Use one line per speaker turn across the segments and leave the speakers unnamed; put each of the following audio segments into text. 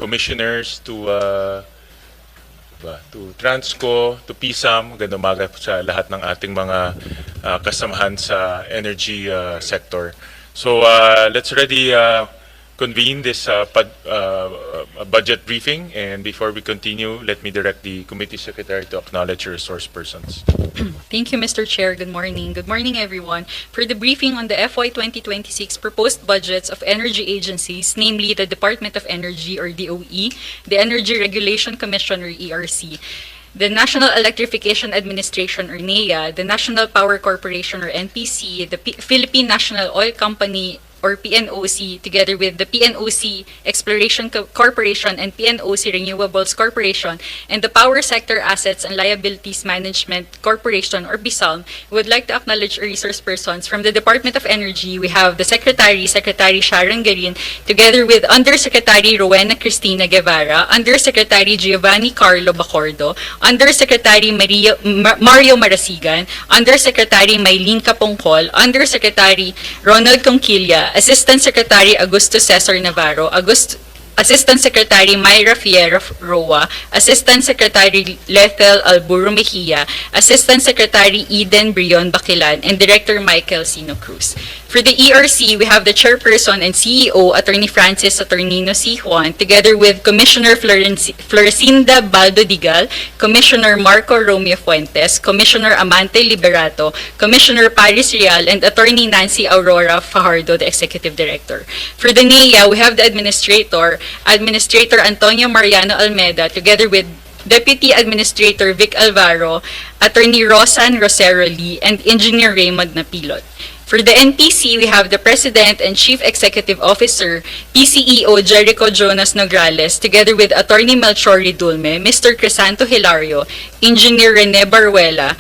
commissioners, to Transco, to PSAM. Magandang umaga po sa lahat ng ating mga kasamahan sa energy sector. So let's already convene this budget briefing, and before we continue, let me direct the committee secretary to acknowledge your resource persons.
Thank you, Mr. Chair. Good morning. Good morning, everyone. For the briefing on the FY 2026 proposed budgets of energy agencies, namely the Department of Energy or DOE, the Energy Regulation Commission or ERC, the National Electrification Administration or NEA, the National Power Corporation or NPC, the Philippine National Oil Company or PNOC, together with the PNOC Exploration Corporation and PNOC Renewables Corporation, and the Power Sector Assets and Liabilities Management Corporation or BISALM, we would like to acknowledge our resource persons. From the Department of Energy, we have the Secretary Sharon Garin, together with Undersecretary Rowena Cristina Guevara, Undersecretary Giovanni Carlo Bacordo, Undersecretary Mario Marasigan, Undersecretary Maylene Capongcol, Undersecretary Ronald Conquilla, Assistant Secretary Augusto Cesar Navarro, Assistant Secretary Myra Fierro Roa, Assistant Secretary Lethel Alburo Mejia, Assistant Secretary Eden Brion Baquilan, and Director Michael Sino Cruz. For the ERC, we have the Chairperson and CEO, Attorney Francis Saturnino C. Juan, together with Commissioner Florecinda Baldo Digal, Commissioner Marco Romeo Fuentes, Commissioner Amante Liberato, Commissioner Paris Real, and Attorney Nancy Aurora Fajardo, the Executive Director. For the NEA, we have the Administrator Antonio Mariano Almeda, together with Deputy Administrator Vic Alvaro, Attorney Rosan Rosero Lee, and Engineer Raymond Napilot. For the NPC, we have the President and Chief Executive Officer, PCEO Jericho Jonas Nograles, together with Attorney Melchor Dulme, Mr. Crisanto Hilario, Engineer Rene Baruela,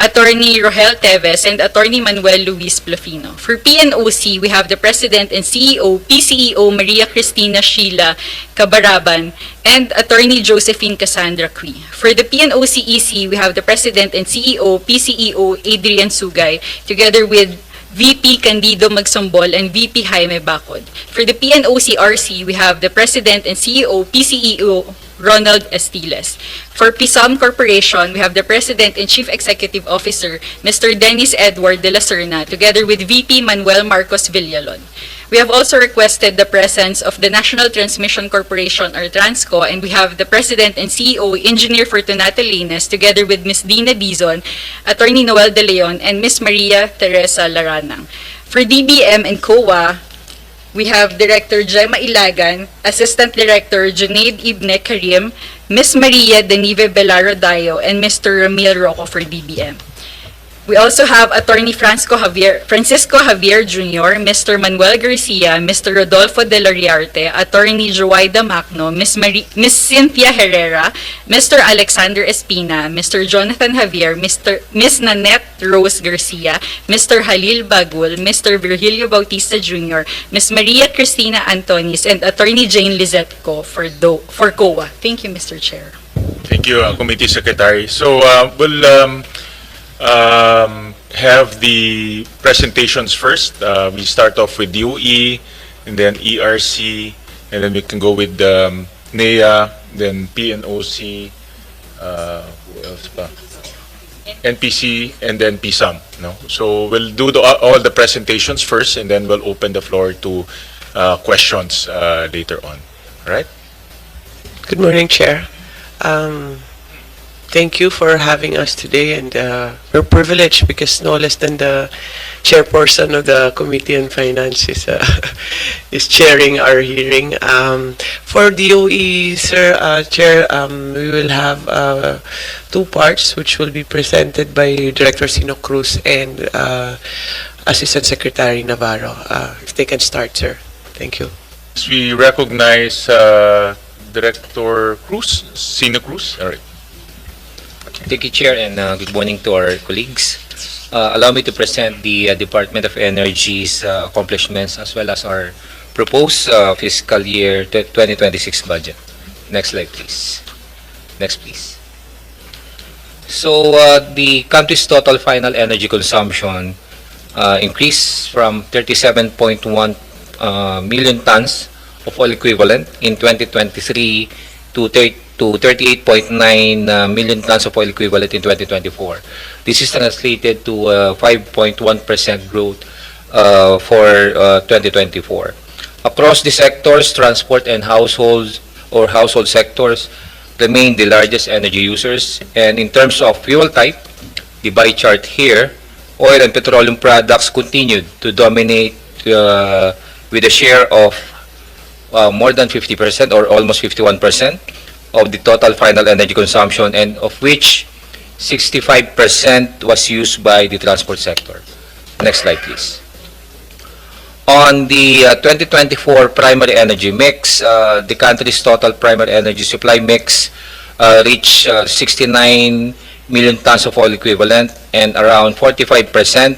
Attorney Rohel Teves, and Attorney Manuel Luis Plofino. For PNOC, we have the President and CEO, PCEO Maria Cristina Sheila Cabaraban, and Attorney Josephine Cassandra Cui. For the PNOC-EC, we have the President and CEO, PCEO Adrian Sugay, together with VP Candido Magsombol and VP Jaime Bacod. For the PNOC-RC, we have the President and CEO, PCEO Ronald Estiles. For PSAM Corporation, we have the President and Chief Executive Officer, Mr. Dennis Edward de la Serna, together with VP Manuel Marcos Villalon. We have also requested the presence of the National Transmission Corporation or Transco, and we have the President and CEO, Engineer Fortunato Lines, together with Ms. Dina Dizon, Attorney Noel De Leon, and Ms. Maria Teresa Laranang. For DBM and COA, we have Director Gemma Ilagan, Assistant Director Junaid Ibne Karim, Ms. Maria Denive Belaro Dayo, and Mr. Ramil Rocco for DBM. We also have Attorney Francisco Javier Jr., Mr. Manuel Garcia, Mr. Rodolfo De Loriarte, Attorney Joaida Macno, Ms. Cynthia Herrera, Mr. Alexander Espina, Mr. Jonathan Javier, Ms. Nanette Rose Garcia, Mr. Halil Bagul, Mr. Virgilio Bautista Jr., Ms. Maria Cristina Antonis, and Attorney Jane Lizetco for COA. Thank you, Mr. Chair.
Thank you, Committee Secretary. So we'll have the presentations first. We start off with DOE, and then ERC, and then we can go with NEA, then PNOC, who else pa? NPC, and then PSAM. No? So we'll do all the presentations first, and then we'll open the floor to questions later on. All right?
Good morning, Chair. Thank you for having us today, and we're privileged because no less than the chairperson of the Committee on Finance is chairing our hearing. For DOE, Sir Chair, we will have two parts which will be presented by Director Sino Cruz and Assistant Secretary Navarro. If they can start, sir. Thank you.
We recognize Director Sino Cruz. All right.
Thank you, Chair, and good morning to our colleagues. Allow me to present the Department of Energy's accomplishments as well as our proposed fiscal year 2026 budget. Next slide, please. Next, please. So the country's total final energy consumption increased from 37.1 million tons of oil equivalent in 2023 to 38.9 million tons of oil equivalent in 2024. This is translated to 5.1% growth for 2024. Across the sectors, transport and household sectors remain the largest energy users. And in terms of fuel type, the bar chart here, oil and petroleum products continued to dominate with a share of more than 50% or almost 51% of the total final energy consumption, and of which 65% was used by the transport sector. Next slide, please. On the 2024 primary energy mix, the country's total primary energy supply mix reached 69 million tons of oil equivalent, and around 45%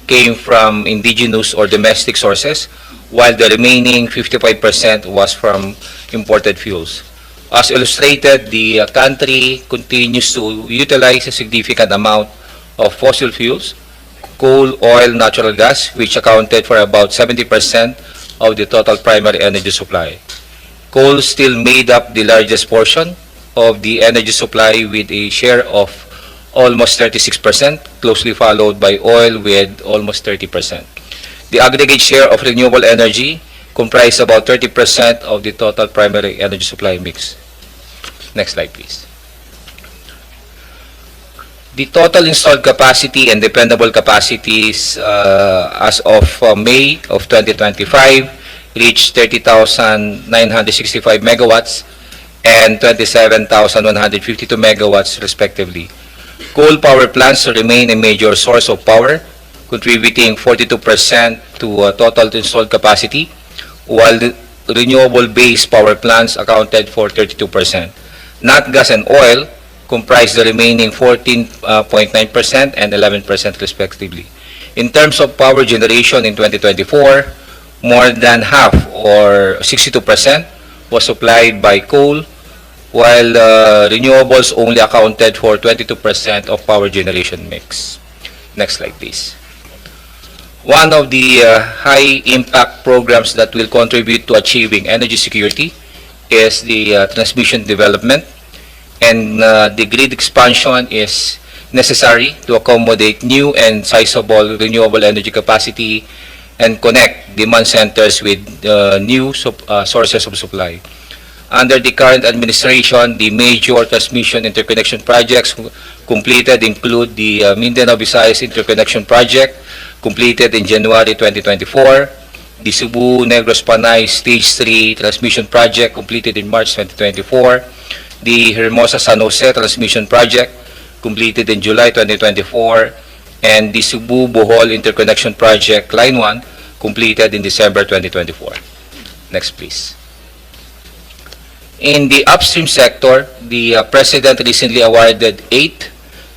came from indigenous or domestic sources, while the remaining 55% was from imported fuels. As illustrated, the country continues to utilize a significant amount of fossil fuels, coal, oil, natural gas, which accounted for about 70% of the total primary energy supply. Coal still made up the largest portion of the energy supply with a share of almost 36%, closely followed by oil with almost 30%. The aggregate share of renewable energy comprised about 30% of the total primary energy supply mix. Next slide, please. The total installed capacity and dependable capacities as of May of 2025 reached 30,965 megawatts and 27,152 megawatts respectively. Coal power plants remain a major source of power, contributing 42% to total installed capacity, while the renewable-based power plants accounted for 32%. Nat gas and oil comprise the remaining 14.9% and 11% respectively. In terms of power generation in 2024, more than half, or 62%, was supplied by coal, while renewables only accounted for 22% of power generation mix. Next slide, please. One of the high-impact programs that will contribute to achieving energy security is the transmission development, and the grid expansion is necessary to accommodate new and sizable renewable energy capacity and connect demand centers with new sources of supply. Under the current administration, the major transmission interconnection projects completed include the Mindanao-Visayas Interconnection Project, completed in January 2024, the Cebu-Negros-Panay Stage 3 Transmission Project, completed in March 2024, the Hermosa-San Jose Transmission Project, completed in July 2024, and the Cebu-Bohol Interconnection Project, Line 1, completed in December 2024. Next, please. In the upstream sector, the President recently awarded 8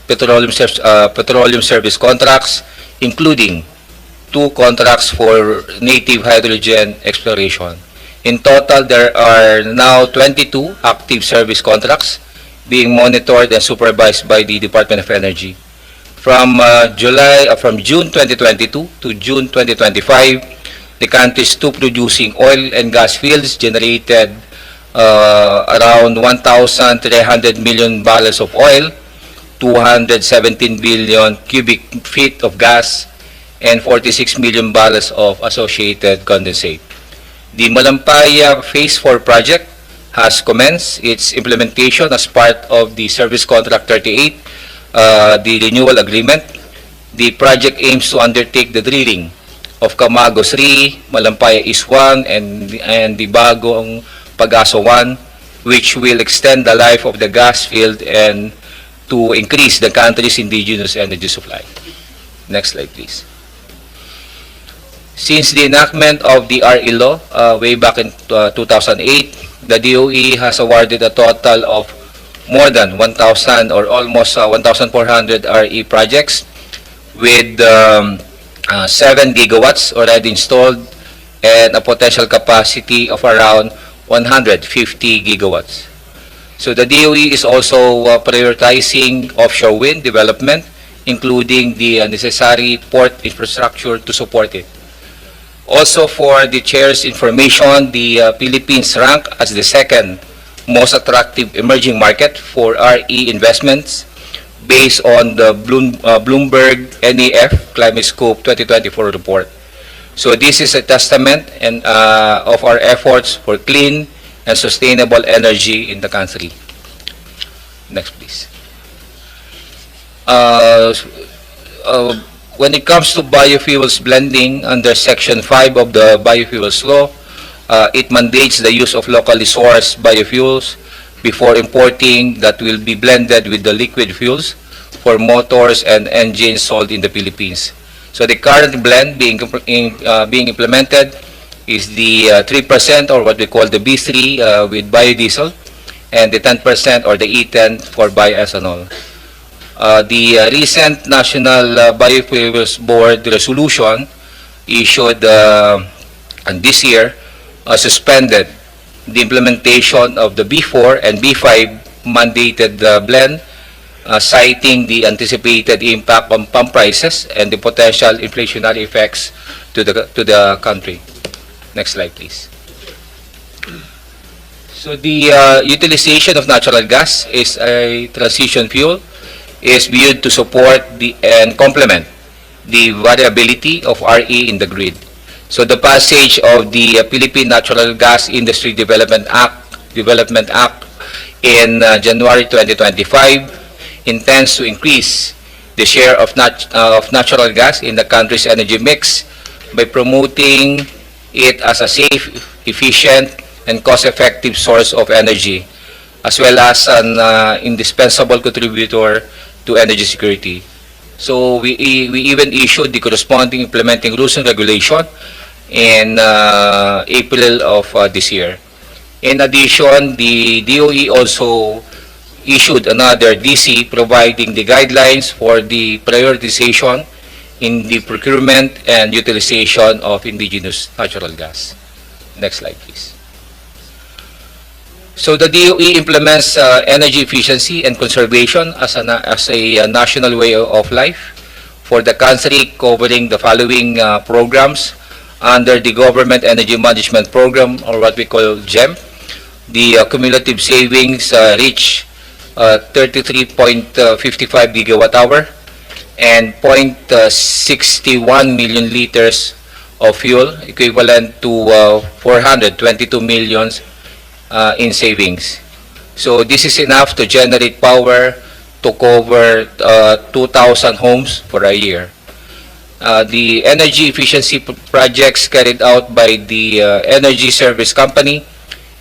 petroleum service contracts, including 2 contracts for native hydrogen exploration. In total, there are now 22 active service contracts being monitored and supervised by the Department of Energy. From June 2022 to June 2025, the country's 2 producing oil and gas fields generated around 1,300 million barrels of oil, 217 billion cubic feet of gas, and 46 million barrels of associated condensate. The Malampaya Phase 4 project has commenced its implementation as part of the Service Contract 38, the renewal agreement. The project aims to undertake the drilling of Camago 3, Malampaya East 1, and the Bagong Pag-aso 1, which will extend the life of the gas field and to increase the country's indigenous energy supply. Next slide, please. Since the enactment of the RE law way back in 2008, the DOE has awarded a total of more than 1,000 or almost 1,400 RE projects with 7 gigawatts already installed and a potential capacity of around 150 gigawatts. So the DOE is also prioritizing offshore wind development, including the necessary port infrastructure to support it. Also, for the chair's information, the Philippines rank as the second most attractive emerging market for RE investments based on the Bloomberg NEF Climate Scope 2024 report. So this is a testament of our efforts for clean and sustainable energy in the country. Next, please. When it comes to biofuels blending under Section 5 of the Biofuels Law, it mandates the use of locally sourced biofuels before importing that will be blended with the liquid fuels for motors and engines sold in the Philippines. So the current blend being implemented is the 3% or what we call the B3 with biodiesel, and the 10% or the E10 for bioethanol. The recent National Biofuels Board resolution issued this year suspended the implementation of the B4 and B5 mandated blend, citing the anticipated impact on pump prices and the potential inflationary effects to the country. Next slide, please. So the utilization of natural gas is a transition fuel, is viewed to support and complement the variability of RE in the grid. So the passage of the Philippine Natural Gas Industry Development Act in January 2025 intends to increase the share of natural gas in the country's energy mix by promoting it as a safe, efficient, and cost-effective source of energy, as well as an indispensable contributor to energy security. So we even issued the corresponding implementing rules and regulation in April of this year. In addition, the DOE also issued another DC providing the guidelines for the prioritization in the procurement and utilization of indigenous natural gas. Next slide, please. So the DOE implements energy efficiency and conservation as a national way of life for the country, covering the following programs under the Government Energy Management Program, or what we call GEM. The cumulative savings reach 33.55 gigawatt hour and 0.61 million liters of fuel, equivalent to 422 millions in savings. So this is enough to generate power to cover 2,000 homes for a year. The energy efficiency projects carried out by the Energy Service Company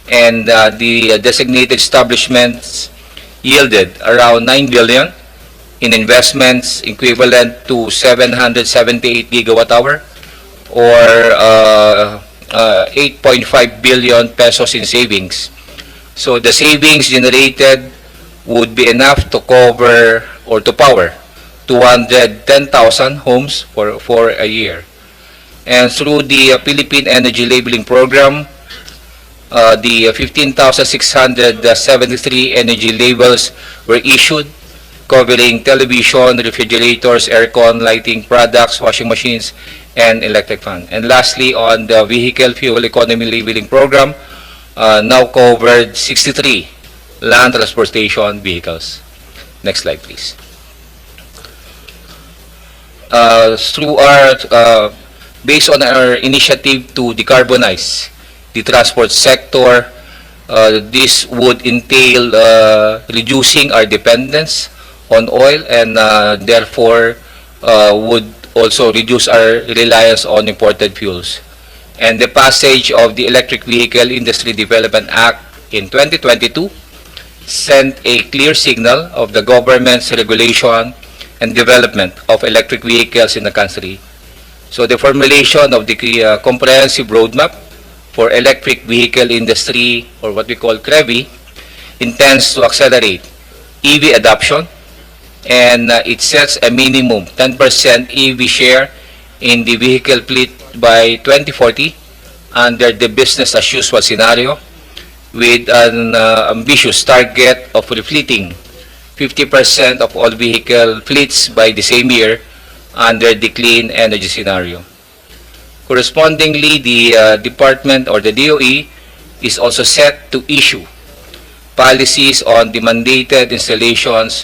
and the designated establishments yielded around 9 billion in investments equivalent to 778 gigawatt hour or 8.5 billion pesos in savings. So the savings generated would be enough to cover or to power 210,000 homes for a year. And through the Philippine Energy Labeling Program, the 15,673 energy labels were issued, covering television, refrigerators, aircon, lighting products, washing machines, and electric fan. And lastly, on the Vehicle Fuel Economy Labeling Program, now covered 63 land transportation vehicles. Next slide, please. Based on our initiative to decarbonize the transport sector, this would entail reducing our dependence on oil and therefore would also reduce our reliance on imported fuels. And the passage of the Electric Vehicle Industry Development Act in 2022 sent a clear signal of the government's regulation and development of electric vehicles in the country. So the formulation of the comprehensive roadmap for electric vehicle industry, or what we call CREVI, intends to accelerate EV adoption, and it sets a minimum 10% EV share in the vehicle fleet by 2040 under the business as usual scenario, with an ambitious target of refleeting 50% of all vehicle fleets by the same year under the clean energy scenario. Correspondingly, the department or the DOE is also set to issue policies on the mandated installations